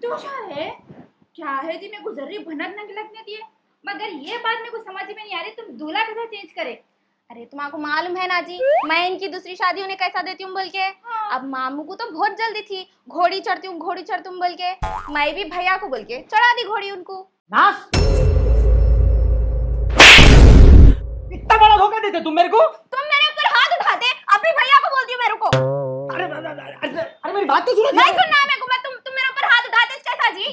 तो क्या है जी, मैं गुजर रही भनक न लगने दिए। मगर ये बात मेरे को समझ में नहीं आ रही, तुम दूल्हा कैसा चेंज करे। अरे तुम्हारा मालूम है ना जी, मैं इनकी दूसरी शादी उन्हें कैसा देती हूँ बोल के। हाँ। अब मामू को तो बहुत जल्दी थी, घोड़ी चढ़ती हूँ बोल के। मैं भी भैया को बोल के चढ़ा दी घोड़ी उनको। नास, इतना बड़ा धोखा देते तुम मेरे को। तुम मेरे ऊपर हाथ उठाते, अपने भैया को बोलती हो मेरे को। अरे मेरी बात तो सुनो। नहीं सुनना है मेरे को। तुम मेरे ऊपर हाथ उठाते कैसा जी?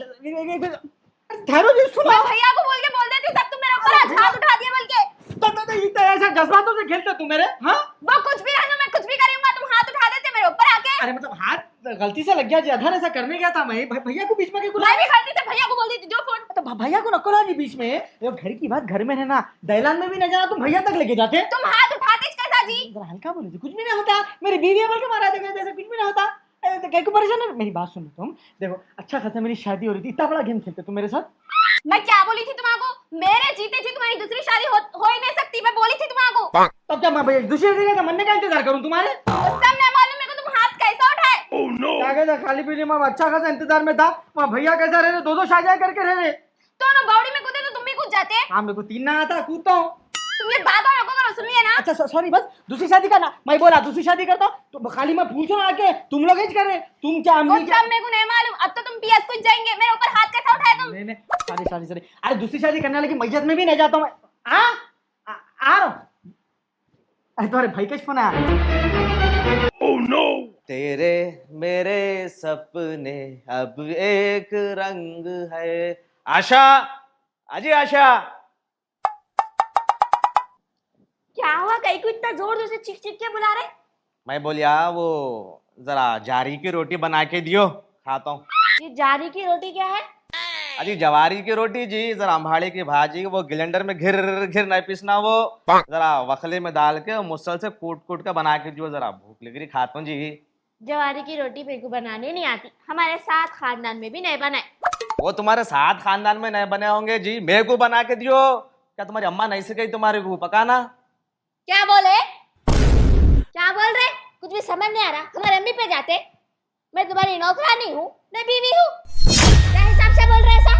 ठहरो जी, सुनो। मैं भैया को बोल देती सब, तुम मेरे ऊपर हाथ उठा दिए बोल के। तो ऐसा जज्बातों से खेलते तुम मेरे। हाँ, वो कुछ भी रहना, मैं कुछ भी करूंगा, तुम हाथ उठा देते मेरे ऊपर आके। अरे मतलब हाथ गलती से लग गया जी, अधर ऐसा करने गया था मैं। भैया को बीच में क्यों मैं भी गलती से भैया को बोल देती, जो फोन। तो भैया को नक्को ला जी बीच में। ये घर की बात घर में रहना, दैलान में भी न जाना, तुम भैया तक लेके जाते। तुम हाथ उठाते कैसा जी? जरा हल्का बोलो जी, कुछ भी नहीं होता। मेरी बीवी है बोल के मारा देगा, ऐसा कुछ भी नहीं होता। तो क्या को परेशान है? मेरी बात सुनो तुम। देखो अच्छा खासा मेरी शादी हो रही थी, इतना बड़ा गेम खेलते तुम मेरे साथ। मैं क्या बोली थी तुम्हारा? मेरे जीते जी तुम्हारी दूसरी शादी हो ही नहीं सकती, मैं बोली थी तुम्हारा। तब क्या मैं भैया दूसरी जगह का मरने का इंतजार करूं तुम्हारे? उस समय मालूम मेरे को तुम हाथ कैसा उठाए। Oh, no. क्या कहता खाली पीली में अच्छा खासा इंतजार में था। वहाँ भैया कैसा रह रहे, दो शादियां करके रह रहे। दोनों बावड़ी में कूदे तो तुम भी कूद जाते। हाँ, मेरे को तीन ना आता, कूदता हूँ। तुम ये बात और नको करो, सुनिए ना। अच्छा सॉरी, बस दूसरी शादी करना। मैं बोला दूसरी शादी करता हूँ तो खाली मैं पूछो ना आके तुम लोग एज कर रहे। तुम क्या उस सब मेरे को नहीं मालूम। अब तो तुम पीएस कुछ जाएंगे, मेरे ऊपर हाथ कैसा उठाए तुम? नहीं सॉरी। अरे दूसरी शादी करने वाले की मैयत में भी नहीं जाता हूँ मैं। आ रहा हूँ। अरे तुम्हारे भाई का फोन आया। Oh no! तेरे मेरे सपने अब एक रंग है। आशा, अजी आशा। क्या हुआ? कहीं को इतना जोर से चिक चिक के बुला रहे? मैं बोलिया वो जरा जारी की रोटी बना के दियो, खाता हूँ। ये जारी की रोटी क्या है? अजी जवारी की रोटी जी, जरा अम्बाड़े की भाजी, वो ग्लेंडर में घिर घिर नहीं पीसना, वो जरा वखले में डाल के मुसल से कूट के बना के दियो, जरा भूख लग रही, खाता हूँ जी। जवारी की रोटी मेरे को बनाने नहीं आती, हमारे साथ खानदान में भी नहीं बनाए। वो तुम्हारे साथ खानदान में नहीं बने होंगे जी, मेरे को बना के दियो। क्या तुम्हारी अम्मा नहीं सिखाई तुम्हारे को पकाना? क्या बोले? क्या बोल रहे? कुछ भी समझ नहीं आ रहा। हमारे अम्मी पे जाते। मैं तुम्हारी नौकरानी हूँ, मैं बीवी हूँ। क्या हिसाब से बोल रहे ऐसा?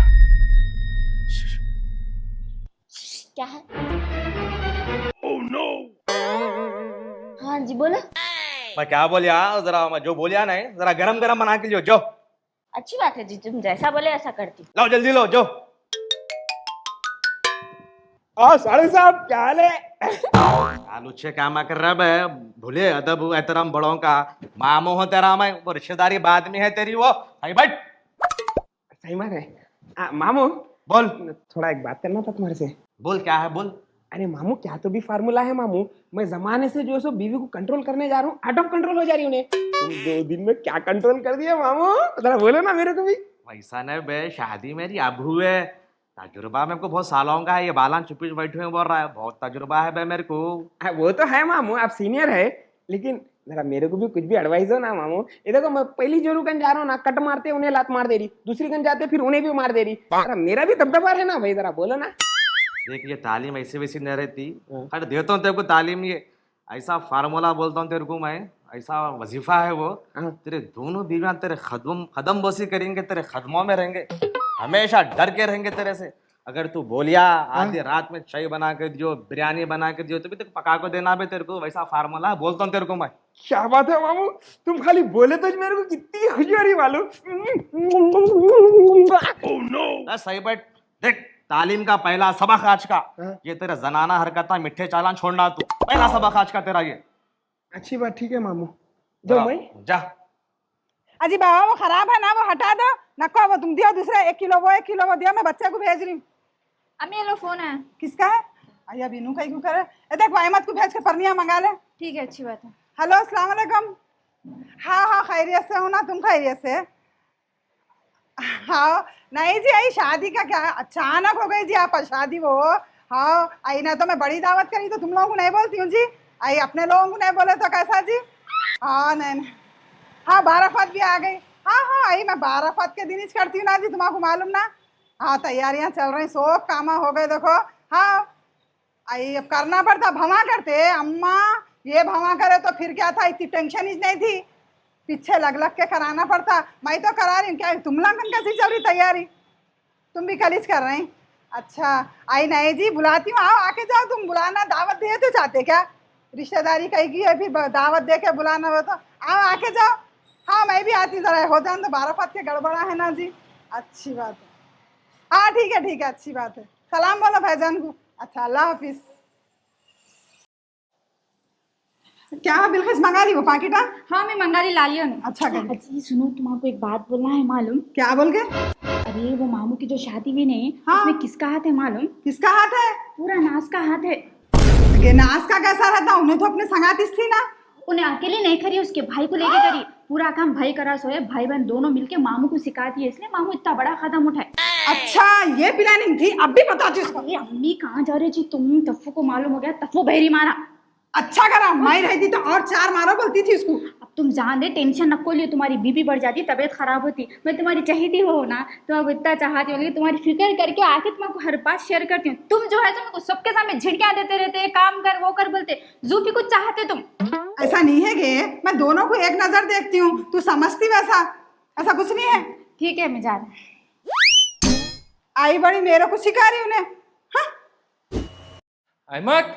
क्या है? Oh no! हाँ जी बोलो। मैं क्या बोलिया, जरा मैं जो बोलिया नहीं, जरा गरम गरम बना के लियो जो। अच्छी बात है जी, तुम जैसा बोले ऐसा करती। लो जल्दी लो जो। साड़ू साहब क्या हाल है? आलू छे क्या कर रहा है? भूले अदब एहतराम बड़ों का। मामू हो तेरा, मैं वो रिश्तेदारी बाद में है तेरी, वो भाई बैठ। सही मार है। मामू बोल थोड़ा एक बात करना था तुम्हारे से। बोल क्या है बोल। अरे मामू क्या तो भी फार्मूला है मामू, मैं जमाने से जो है सो बीवी को कंट्रोल करने जा रहा हूँ, आउट ऑफ कंट्रोल हो जा रही उन्हें। तुम 2 दिन में क्या कंट्रोल कर दिया मामू, जरा बोलो ना मेरे को भी। वैसा नहीं बे, शादी मेरी अब हुए, तजुर्बा मेरे को बहुत सालों का है। ये बालान चुपी बैठे हुए बोल रहा है, बहुत तजुर्बा है बे मेरे को। वो तो है मामू, आप सीनियर है, लेकिन जरा मेरे को भी कुछ भी एडवाइस हो ना मामू। ये देखो मैं पहली जोरू गंज जा रहा हूँ ना, कट मारते उन्हें लात मार दे रही, दूसरी गंज जाते फिर उन्हें भी मार दे रही। जरा मेरा भी दबदबा है ना भाई, जरा बोलो ना। देख ये तालीम ऐसे वैसी नहीं रहती। अरे देता हूँ तेरे को तालीम, ये ऐसा फार्मूला बोलता हूँ तेरे को मैं, ऐसा वजीफा है वो। तेरे दोनों बीवियां तेरे कदम बोसी करेंगे, तेरे कदमों में रहेंगे, हमेशा डर के रहेंगे तेरे से। अगर तू बोलिया आधी रात में चाय बना के दियो, बिरयानी बना के दियो, तो भी तेरे पका को देना भी तेरे को, वैसा फार्मूला बोलता हूँ तेरे को मैं। क्या बात है मामू, तुम खाली बोले तो मेरे को कितनी खुशी हो रही मालूम। सही बैठ। देख तालीम का पहला सबक आज का, ये तेरे जनाना हरकत मिठ्ठे चालान छोड़ना, तू पहला सबक आज का तेरा ये। अच्छी बात, ठीक है मामू, जो मैं जा। अजी बाबा वो खराब है ना, वो हटा दो। नको वो तुम दियो दूसरा, 1 किलो वो 1 किलो वो दियो, मैं बच्चे को भेज रही हूँ। अम्मी ये लो फोन है। किसका है? अया बीनू का ही क्यों करे? ए देख अहमद को भेज के परनिया मंगा ले। ठीक है, अच्छी बात है। हेलो अस्सलाम वालेकुम। हाँ खैरियत से हो ना तुम? खैरियत से? हाँ नहीं जी, आई शादी का क्या अचानक हो गई जी आप शादी वो। हाँ आई ना तो मैं बड़ी दावत करी तो तुम लोगों को नहीं बोलती हूँ जी, आई अपने लोगों को नहीं बोले तो कैसा जी? हाँ नहीं हाँ बाराफत भी आ गई। हाँ आई मैं बाराफत के दिन ही करती हूँ ना जी, तुम्हारा मालूम ना। हाँ तैयारियां चल रही, सब काम हो गए देखो। हाँ आई अब करना पड़ता, भवा करते अम्मा, ये भवा करे तो फिर क्या था, इतनी टेंशन ही नहीं थी। पीछे लग लग के कराना पड़ता। मैं तो करा रही हूँ, क्या तुम लोगन कैसी चल रही तैयारी? तुम भी कलीज कर रहे हैं? अच्छा, आई नहीं जी, बुलाती हूँ, आओ आके जाओ। तुम बुलाना दावत दे तो चाहते क्या? रिश्तेदारी कहीं की है, फिर दावत दे के बुलाना हो तो आओ आके जाओ। हाँ मैं भी आती, जरा हो जाए तो 12 फत के गड़बड़ा है ना जी। अच्छी बात है, हाँ ठीक है, अच्छी बात है। सलाम बोलो भाईजान को। अच्छा, अल्लाह हाफिज। क्या बिल्किस मंगा ली वो पाकिटा? हाँ मैं मंगा ली, ला लियो ने। अच्छा कर। अजी सुनो, तुमको एक बात बोलना है, मालूम? क्या बोल के? अरे वो मामू की जो शादी हुई नहीं, हाँ। उसमें किसका हाथ है मालूम? किसका हाथ है? पूरा नाज का हाथ है। ये नाज का कैसा रहता? उन्हें तो अपने संगातिस थी ना। उन्हें अकेले नहीं करी, उसके भाई को लेके करी। पूरा काम भाई करा सोए, भाई बहन दोनों मिलके मामू को सिखाती है, इसलिए मामू इतना बड़ा कदम उठाए। अच्छा, ये प्लानिंग थी? अब भी बताती उसको। अरे अम्मी कहाँ जा रही थी तुम? तफ्फू को मालूम हो गया, तफ्फू बहरी मारा। अच्छा करा, मैं रहती तो और 4 मारो बोलती थी उसको। अब तुम जान दे, टेंशन नको लियो, तुम्हारी बीपी बढ़ जाती, तबीयत खराब होती। मैं तुम्हारी चाहती हो ना, तुम अब इतना चाहती हो, लेकिन तुम्हारी फिक्र करके आके तुमको हर बात शेयर करती हूँ। तुम जो है तुमको सबके सामने झिड़कियां देते रहते, काम कर वो कर बोलते, जूफी कुछ चाहते तुम। ऐसा नहीं है गे, मैं दोनों को एक नजर देखती हूँ, तू समझती वैसा? ऐसा कुछ नहीं है। ठीक है, मैं जा रहा। आई बड़ी मेरे को सिखा रही उन्हें। हाँ? अहमद,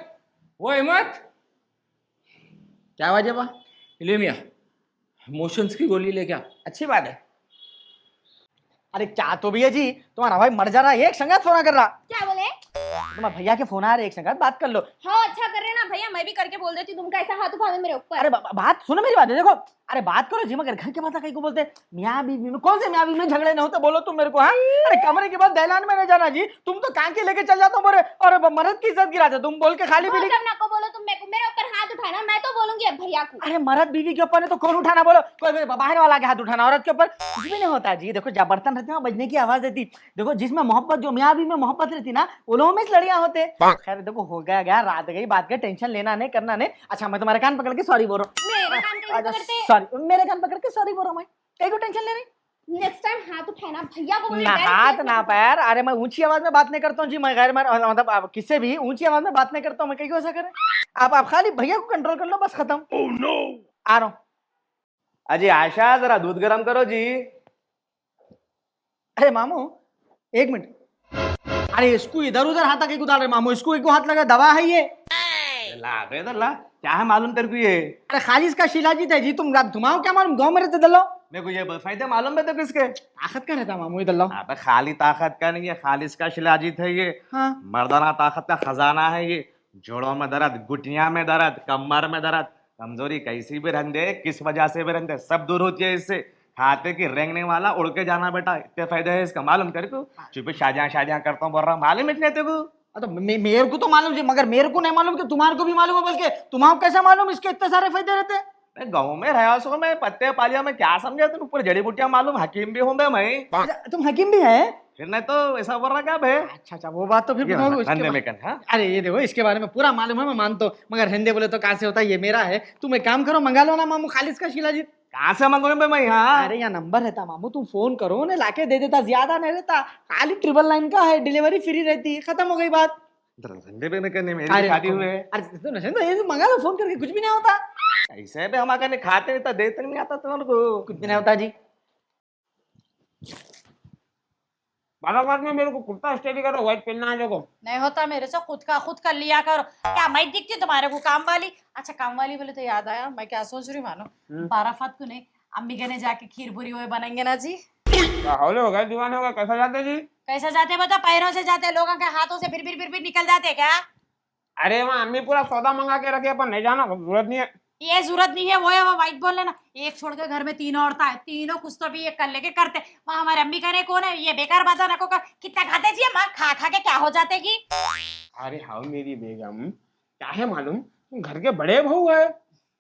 वो अहमद, क्या वजह बा? ले मियाँ, मोशंस की गोली लेके आ। अच्छी बात है। अरे क्या तो भैया जी, तुम्हारा भाई मर जा रहा है, एक संगत फोन कर रहा। क्या बोले? तुम्हारे भैया के फोन आ रहे, एक संगत बात कर लो। हाँ अच्छा कर रहे ना भैया, मैं भी करके बोल देती हूँ, तुम कैसा हाथ उठा दे मेरे ऊपर। अरे बात सुनो, मेरी बात है, देखो। अरे बात करो जी, मगर घर के माता कहीं को बोलते मियाँ बीवी में, कौन से मियाँ बीवी में झगड़े नहीं होते? बोलो तुम मेरे को। हाँ, अरे कमरे के बाद दहलान में नहीं जाना जी, तुम तो कांके लेके चल जाते हो बोरे, और मर्द की इज्जत गिराते तुम, बोल के खाली पीली। जब नको बोलो तुम मेरे ऊपर हाथ उठाना, मैं तो बोलूंगी अब भैया को। अरे मर्द बीवी के ऊपर नहीं तो कौन उठाना? बोलो, कोई बाहर वाला के हाथ उठाना, औरत के ऊपर कुछ भी नहीं होता जी। देखो, जब बर्तन रहते हैं बजने की आवाज देती। देखो, जिसमें मोहब्बत, जो मियाँ बीवी में मोहब्बत रहती ना, वो लोगों में लड़ियां होते। खैर देखो, हो गया गया, रात गई, बात के टेंशन लेना नहीं, करना नहीं। अच्छा, मैं तुम्हारे कान पकड़ के सॉरी बोल रहा मेरे कान कैसे पकड़ते? हूँ, सॉरी, मेरे कान पकड़ के सॉरी बोल रहा हूँ मैं, कहीं को टेंशन ले रही। नेक्स्ट टाइम हाथ उठाना भैया को बोले ना हाथ ना पैर। अरे मैं ऊंची आवाज में बात नहीं करता हूँ जी, मैं गैर मतलब आप किससे भी ऊंची आवाज में बात नहीं करता हूँ मैं, कहीं को ऐसा करें। आप खाली भैया को कंट्रोल कर लो, बस खत्म। आ रहा हूँ। अजी आशा, जरा दूध गर्म करो जी। अरे मामू, एक मिनट। अरे इसको इधर उधर हाथ आके डाल रहे मामू, इसको एक हाथ लगा, दवा है ये। ला बे ला, क्या है मालूम तेरे को ये? अरे खाली इसका शिलाजीत है जी, तुम घुमाओ क्या मालूम, गाँव में रहते दल्लो। मेरे को ये फायदे मालूम है तेरे को इसके? ताकत का रहता मामू ये दल्लो। अबे खाली ताकत का नहीं है, खालिस का शिलाजीत है ये। हाँ। मर्दाना ताकत का खजाना है ये। जोड़ों में दर्द, घुटनिया में दर्द, कमर में दर्द, कमजोरी कैसी भी रहने, किस वजह से भी रहने, सब दूर होती है इससे। खाते की रेंगने वाला उड़ के जाना बेटा, इतने फायदे है इसका, मालूम तेरे को? चुप शादियां करता हूँ बोल रहा, मालूम इतने तेरे को? तो मेरे को तो मालूम जी, मगर मेरे को नहीं मालूम कि तुम्हारे को भी मालूम है, बल्कि तुम्हारा कैसा मालूम इसके इतने सारे फायदे रहते हैं? गाँव में रहा सो मैं, पत्ते पालिया में क्या समझा तुम? ऊपर जड़ी बूटियां मालूम, हकीम भी हूँ मैं। अच्छा, तुम हकीम भी है? फिर नहीं तो ऐसा बोल रहा क्या भे? अच्छा, वो बात तो फिर ये बताओ धंधे इसके में बाद। कन, हाँ? अरे ये देखो, इसके बारे में पूरा मालूम है, मैं मानता हूँ, मगर हिंदी बोले तो कहाँ से होता है, ये मेरा है। तुम एक काम करो, मंगा लो ना मामू खालिस का शिलाजीत। कहाँ से मंगवाऊं बे मैं यहाँ? अरे यहाँ नंबर रहता मामू, तुम फोन करो, उन्हें लाके दे देता, ज्यादा नहीं रहता, खाली 999 का है, डिलीवरी फ्री रहती, खत्म हो गई बात। धंधे पे करने, मेरी शादी हुए। अरे तो ये मंगा लो फोन करके, कुछ भी नहीं होता। ऐसे भी हमारे नहीं खाते नहीं तो देर तक नहीं आता तुम्हारे को। कुछ भी नहीं होता जी। बालाघाट में मेरे को कुर्ता स्टडी करो, व्हाइट पहनना है देखो। नहीं होता मेरे से, खुद का खुद कर लिया करो। क्या मैं दिखती तुम्हारे को काम वाली? अच्छा काम वाली बोले तो याद आया, मैं क्या सोच रही हूँ मानो, बाराफत को नहीं, अम्मी के ने जाके खीर पूरी हुए बनाएंगे ना जी। हौले हो गए, दीवाने हो गए, कैसा जाते जी? कैसे जाते बता? पैरों से जाते, लोगों के हाथों से फिर निकल जाते क्या? अरे वहाँ अम्मी पूरा सौदा मंगा के रखे, अपन नहीं जाना, जरूरत नहीं है। ये जरूरत नहीं है, वो है वो वाइट बोल लेना। एक छोड़ के घर में 3 औरतें हैं, तीनों कुछ तो भी ये कर लेके करते। वहाँ हमारे अम्मी करे कौन है? ये बेकार बात है, नको कितना खाते जी माँ, खा खा के क्या हो जाते की। अरे हाँ मेरी बेगम, क्या है मालूम, तुम घर के बड़े बहू है,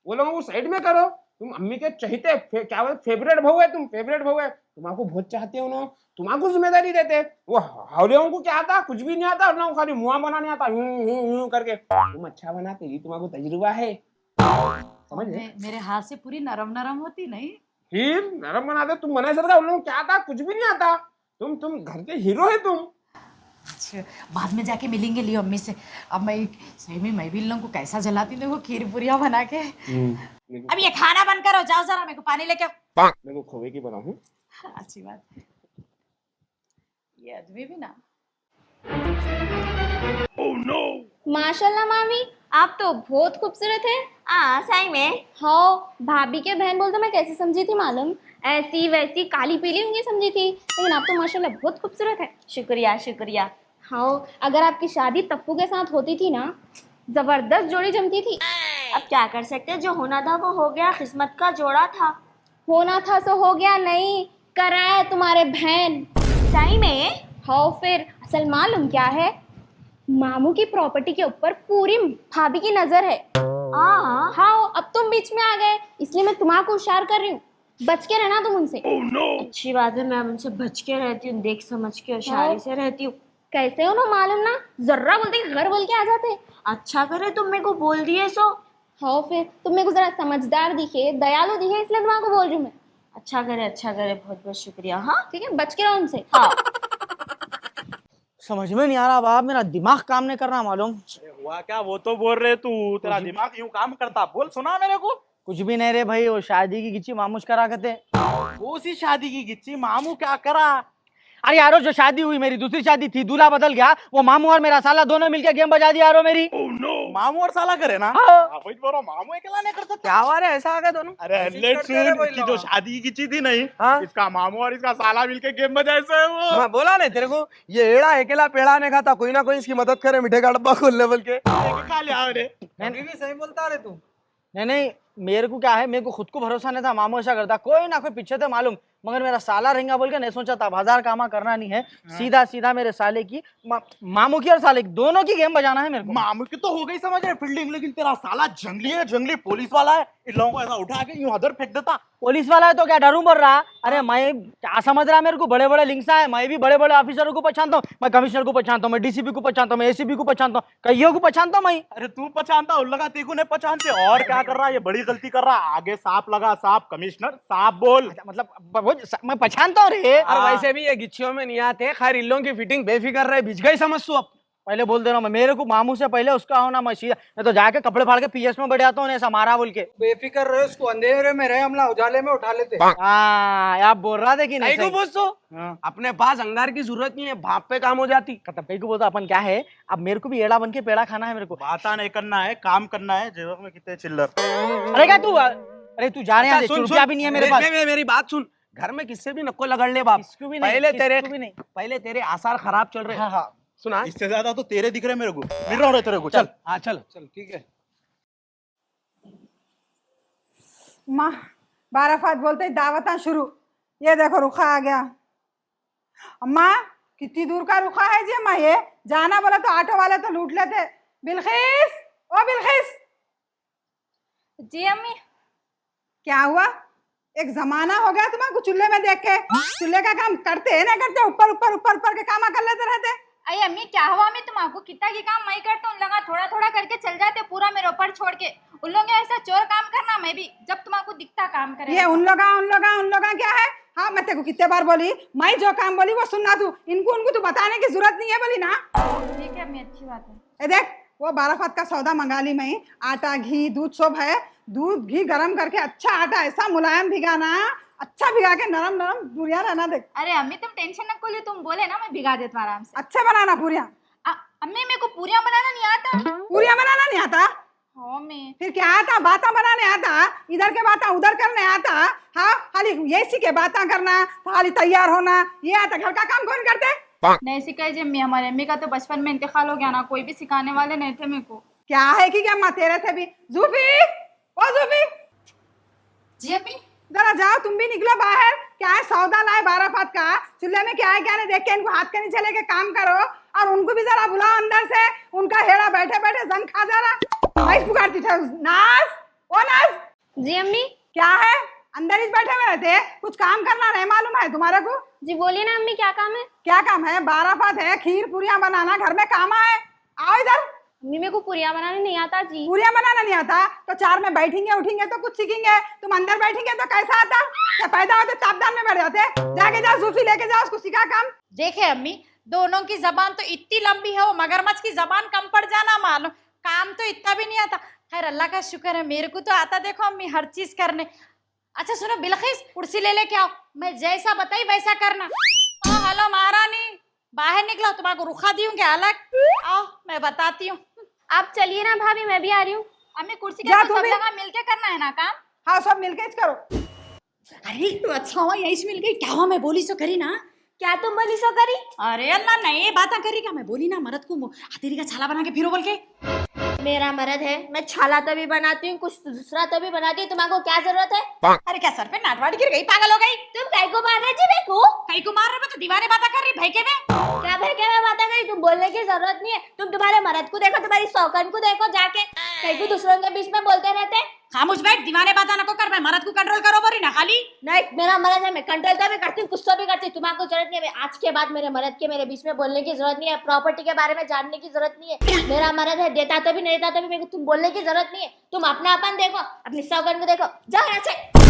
वो लोगों को साइड में करो। तुम अम्मी के चहीते क्या बोलते, फेवरेट बहू है तुम, फेवरेट बहू है, तुम्हारे बहुत चाहते हो ना, तुम्हारे जिम्मेदारी देते। वो हौलियों को क्या आता, कुछ भी नहीं आता, और ना खाली मुँह बनाने आता, यूं करके। तुम अच्छा बनाते जी, तुम्हारे तजुर्बा है, समझ गए? मेरे हाथ से पूरी नरम नरम होती नहीं। फिर नरम बनाते, तुम बना सकता, उन लोगों को क्या आता, कुछ भी नहीं आता। तुम घर के हीरो है तुम। अच्छा, बाद में जाके मिलेंगे लियो अम्मी से। अब मैं सही में मैं भी इन लोगों को कैसा जलाती हूँ, देखो खीर पूरियाँ बना के। अब ये खाना बंद करो, जाओ जरा मेरे को पानी लेके आओ। मेरे को खोए की बनाऊं। अच्छी बात है। ये आदमी भी ना। माशाल्लाह मामी, आप तो बहुत खूबसूरत है। सही में। हाँ, भाभी के बहन बोल तो मैं कैसे समझी थी मालूम? ऐसी वैसी काली पीली होंगी समझी थी, लेकिन आप तो माशाल्लाह बहुत खूबसूरत है। शुक्रिया शुक्रिया। हाँ, अगर आपकी शादी तप्पू के साथ होती थी ना, जबरदस्त जोड़ी जमती थी। अब क्या कर सकते हैं, जो होना था वो हो गया, किस्मत का जोड़ा था। होना था सो हो गया, नहीं कराया तुम्हारे बहन। सही में? हाँ, फिर असल मालूम क्या है, मामू की प्रॉपर्टी के ऊपर पूरी भाभी की नजर है। हाँ, अब तुम बीच में आ गए, इसलिए मैं तुम्हारा होशियार कर रही हूँ। बच के रहना तुम उनसे। अच्छी बात है, मैं उनसे बच के रहती हूँ, देख समझ के होशियारी से रहती हूँ। कैसे हो ना मालूम ना, जर्रा बोलते कि घर बोल के आ जाते। अच्छा करे तुम मेरे को बोल दिए सो। हाँ, फिर तुम मेरे को जरा समझदार दिखे, दयालु दिखे, इसलिए तुम्हारा बोल रही हूँ मैं। अच्छा करे, बहुत बहुत शुक्रिया। हाँ ठीक है, बच के रहो उनसे। हाँ। समझ में नहीं आ रहा बाप, मेरा दिमाग काम नहीं कर रहा मालूम। हुआ क्या? वो तो बोल रहे तू, तेरा दिमाग यूं काम करता, बोल सुना मेरे को। कुछ भी नहीं रे भाई, वो शादी की गिच्ची मामूस करा करते। वो सी शादी की गिच्ची मामू क्या करा? अरे यारो, जो शादी हुई मेरी दूसरी शादी थी, दूल्हा बदल गया, वो मामू और मेरा साला दोनों मिलकर गेम बजा दिया यारो मेरी। मामू और साला करे ना? हाँ। वही बोल रहा हूँ, मामू अकेला नहीं कर सकता। क्या हुआ रे, ऐसा आ गए दोनों? अरे लेट सुन, इसकी जो शादी की गिच्ची थी नहीं, हाँ? इसका मामू और इसका साला मिलके गेम बजाए से है वो। मैं बोला नहीं तेरे को, ये एड़ा अकेला पेड़ा नहीं खाता, कोई ना कोई इसकी मदद करे, मीठे का डब्बा खोलने बोल के। खा लिया रे। भी सही बोलता रे तू। नहीं, मेरे को क्या है, मेरे को खुद को भरोसा नहीं था मामू ऐसा करता, कोई ना कोई पीछे थे मालूम, मगर मेरा साला रहेगा बोल के नहीं सोचा था। बाजार कामा करना नहीं है, सीधा मेरे साले की मामू की और साले की दोनों की गेम बजाना है मेरे को। मामू की तो हो गई समझ रहे फील्डिंग, लेकिन तेरा साला जंगली है, जंगली पुलिस वाला है। इन लोगों को ऐसा उठा के यूं अदर फेंक देता। पुलिस वाला है तो क्या डरूं बोल रहा? अरे मैं क्या समझ रहा, मेरे को बड़े बड़े लिंक्स है, मैं भी बड़े बड़े ऑफिसरों को पहचानता हूँ, मैं कमिश्नर को पहचानता हूँ, मैं डीसीपी को पहचानता हूँ, मैं एसीपी को पहचानता हूँ, कईयों को पहचानता हूँ मैं। अरे तू पहचानता, उन लगा तेको नहीं पहचानते। और क्या कर रहा है, ये बड़ी गलती कर रहा है। आगे सांप लगा, सांप कमिश्नर सांप बोल। मतलब मैं पहचानता हूँ रे। और वैसे भी ये गिच्चियों में नहीं आते, खैर इन लोगों की फिटिंग बेफिक्र रहे, बिछ गई समझ तू। अब पहले बोल दे रहा हूँ मैं, मेरे को मामू से पहले उसका होना, मैं सीधा मैं तो जाके कपड़े फाड़ के पीएस में बैठ जाता हूँ, ऐसा मारा बोल के। बेफिक्र रहे, उसको अंधेरे में रहे, हमला उजाले में उठा लेते। हाँ, आप बोल रहा था कि नहीं को सही? बोल तो अपने पास अंगार की जरूरत नहीं है, भाप पे काम हो जाती। तब कहीं को बोलता अपन क्या है, अब मेरे को भी एड़ा बन के पेड़ा खाना है मेरे को। बाता नहीं करना है, काम करना है। जेब में कितने चिल्लर। अरे क्या तू, अरे तू जा रहे हैं, रुपया भी नहीं है मेरे पास। मेरी बात सुन, घर में किससे भी नको लगड़ ले बाप। किसको भी नहीं, पहले तेरे आसार खराब चल रहे। हाँ। सुना, इससे ज्यादा तो तेरे दिख रहे मेरे को, मिल रहा है तेरे को। चल हाँ चल ठीक है। माँ बाराफात बोलते ही दावतां शुरू। ये देखो रुखा आ गया। अम्मा कितनी दूर का रुखा है जी अम्मा, ये जाना बोला तो ऑटो वाले तो लूट लेते। बिल्किस, ओ बिल्किस। जी अम्मी। क्या हुआ, एक जमाना हो गया तुम्हारे चूल्हे में देख के, चूल्हे का काम करते है ना करते, ऊपर ऊपर ऊपर ऊपर के काम कर लेते रहते। अरे अम्मी क्या हुआ, मैं तुम्हारा कितना की काम मैं करता हूँ, लगा थोड़ा थोड़ा करके चल जाते पूरा मेरे ऊपर छोड़ के। उन लोग ऐसा चोर काम करना, मैं भी जब तुम्हारा दिखता काम करे। ये उन लोग क्या है? हाँ, मैं तेको कितने बार बोली, मैं जो काम बोली वो सुनना तू, उनको तो बताने की जरूरत नहीं है बोली ना। ठीक है अम्मी, अच्छी बात है। ए देख, वो बाराफत का सौदा मंगा ली मैं, आटा घी दूध सब है। दूध घी गरम करके अच्छा आटा ऐसा मुलायम भिगाना, अच्छा भिगा के नरम नरम पूरियां रहना। देख अरे अम्मी तुम टेंशन न को ली, तुम बोले ना मैं भिगा देता आराम से। अच्छे बनाना पूरियां। अम्मी मेरे को पूरियां बनाना नहीं आता। पूरियां बनाना नहीं आता? हाँ मैं फिर क्या आता? बाता बनाने आता, इधर के बाता उधर करने आता। हाँ, खाली ये सीखे बाता करना, खाली तैयार होना ये आता। घर का काम कौन करते? नहीं सिखाई जी अम्मी, हमारे अम्मी का तो बचपन में इंतकाल हो गया ना, कोई भी सिखाने वाले नहीं थे मेरे को। क्या है कि क्या माँ तेरे से भी। जूफी, ओ जूफी। जी अम्मी। जरा जाओ, तुम भी निकलो बाहर। क्या है सौदा लाए बाराफत का, चूल्हे में क्या है क्या नहीं देख के इनको हाथ के नीचे लेके काम करो। और उनको भी जरा बुलाओ अंदर से, उनका हेड़ा बैठे बैठे जन खा जा रहा। मैं पुकारती था नाज, ओ नाज। जी अम्मी। क्या है, अंदर ही बैठे हुए रहते, कुछ काम करना नहीं मालूम है तुम्हारे को? जी बोलिए ना अम्मी, क्या काम है? क्या काम है? बाराफत है, खीर पूरियां बनाना घर में काम है। आओ इधर। अम्मी मेरे को पूरियां बनाने नहीं आता जी। पूरियां बनाना नहीं आता तो चार में बैठेंगे उठेंगे तो कुछ सीखेंगे। तुम अंदर बैठेंगे तो कैसा आता? क्या पैदा होते तापदान में बैठ जाते? जाके जाओ जूफी लेके जाओ, उसको सिखा काम। देखे अम्मी, दोनों की जबान तो इतनी लंबी है, वो मगरमच्छ की जबान कम पड़ जाना मालूम। काम तो इतना भी नहीं आता, खैर अल्लाह का शुक्र है मेरे को तो आता देखो अम्मी हर चीज करने। अच्छा सुनो बिलखिस कुर्सी ले लेके आओ, मैं जैसा बताई वैसा करना। हेलो महारानी, बाहर निकलो, तुम्हारे को रुखा दी हूँ क्या अलग? आओ मैं बताती हूँ। आप चलिए ना भाभी, मैं भी आ रही हूँ। अम्मी कुर्सी जा के तू सब भी। लगा मिलके करना है ना काम। हाँ सब मिलके ही करो। अरे तो अच्छा हुआ यही मिल गई। क्या हुआ मैं बोली सो करी ना। क्या तुम बोली सो करी? अरे अल्लाह नहीं बात करी क्या, मैं बोली ना मरद को हथेली का छाला बना के फिरो बोल के। मेरा मर्द है, मैं छाला तभी बनाती हूँ, कुछ दूसरा तभी बनाती हूँ, तुम्हारे को क्या जरूरत है? अरे क्या सर पे नाटवाड़ी गिर गई, पागल हो गई? तुम कहीं को मार रहे जी मेरे को? कहीं को मार रहे हो तो दीवाने बातें कर रही भाई के में। क्या भाई क्या मैं बातें करी? तुम बोलने की जरूरत नहीं है, तुम तुम्हारे मर्द को देखो, तुम्हारी सौकन को देखो जाके, कहीं को दूसरों के बीच में बोलते रहते। खामोश बैठ, दीवाने बातें नको कर, मैं मर्द को कंट्रोल करो बोरी ना खाली। नहीं मेरा मर्द है, मैं कंट्रोल तो भी करती हूँ, गुस्सा भी करती हूँ, तुम्हारे को जरूरत नहीं है। आज के बाद मेरे मर्द के मेरे बीच में बोलने की जरूरत नहीं है, प्रॉपर्टी के बारे में जानने की जरूरत नहीं है। मेरा मर्द है, देता तो भी नहीं देता तो भी मेरे को तुम बोलने की जरूरत नहीं है। तुम अपना अपन देखो, अपनी सौगन को देखो, जाओ यहाँ से।